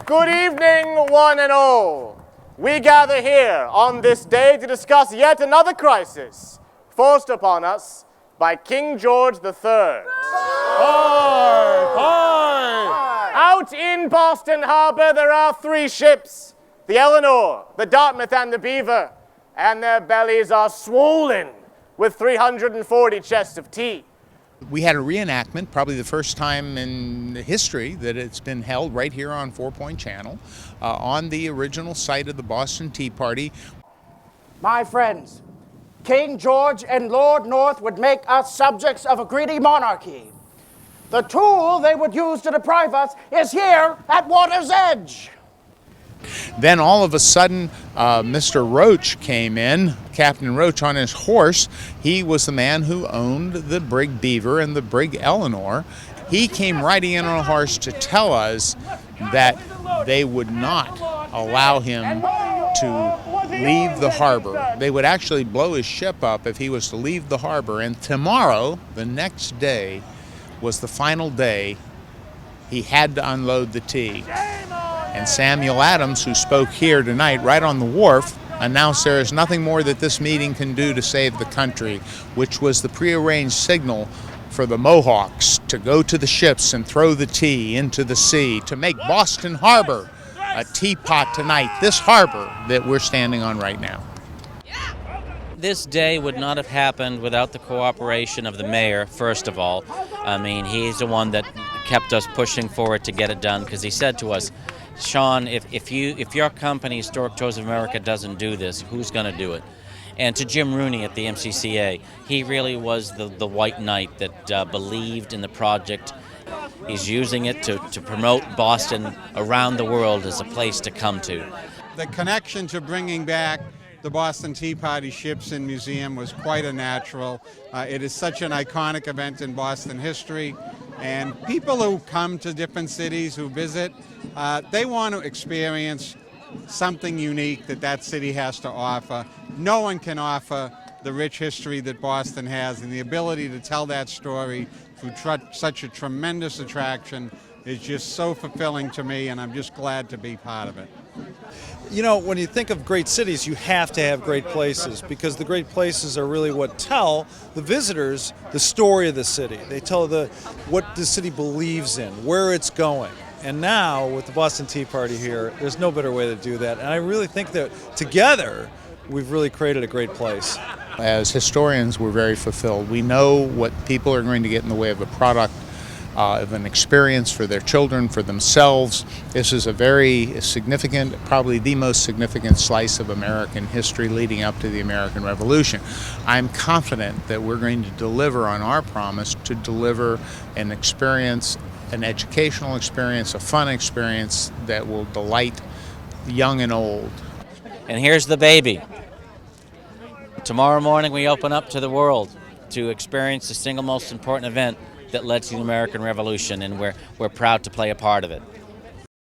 Good evening, one and all. We gather here on this day to discuss yet another crisis forced upon us by King George III. Out in Boston Harbor, there are 3 ships, the Eleanor, the Dartmouth, and the Beaver, and their bellies are swollen with 340 chests of tea. We had a reenactment, probably the first time in history that it's been held right here on 4 Point Channel, on the original site of the Boston Tea Party. My friends, King George and Lord North would make us subjects of a greedy monarchy. The tool they would use to deprive us is here at water's edge. Then all of a sudden, Mr. Roach came in, Captain Roach on his horse. He was the man who owned the brig Beaver and the brig Eleanor. He came riding in on a horse to tell us that they would not allow him to leave the harbor. They would actually blow his ship up if he was to leave the harbor. And tomorrow, the next day, was the final day he had to unload the tea. And Samuel Adams, who spoke here tonight right on the wharf, announced there is nothing more that this meeting can do to save the country, which was the prearranged signal for the Mohawks to go to the ships and throw the tea into the sea, to make Boston Harbor a teapot tonight, this harbor that we're standing on right now. This day would not have happened without the cooperation of the mayor, first of all. I mean, he's the one that kept us pushing forward to get it done, because he said to us, Sean, if your company, Historic Tours of America, doesn't do this, who's going to do it? And to Jim Rooney at the MCCA, he really was the white knight that believed in the project. He's using it to promote Boston around the world as a place to come to. The connection to bringing back the Boston Tea Party ships and museum was quite a natural. It is such an iconic event in Boston history, and people who come to different cities, who visit, they want to experience something unique that city has to offer. No one can offer the rich history that Boston has, and the ability to tell that story through such a tremendous attraction is just so fulfilling to me, and I'm just glad to be part of it. You know, when you think of great cities, you have to have great places, because the great places are really what tell the visitors the story of the city. They tell what the city believes in, where it's going. And now, with the Boston Tea Party here, there's no better way to do that. And I really think that together, we've really created a great place. As historians, we're very fulfilled. We know what people are going to get in the way of a product, of an experience for their children, for themselves. This is a very significant, probably the most significant slice of American history leading up to the American Revolution. I'm confident that we're going to deliver on our promise to deliver an experience, an educational experience, a fun experience that will delight young and old. And here's the baby. Tomorrow morning we open up to the world to experience the single most important event that led to the American Revolution, and we're proud to play a part of it.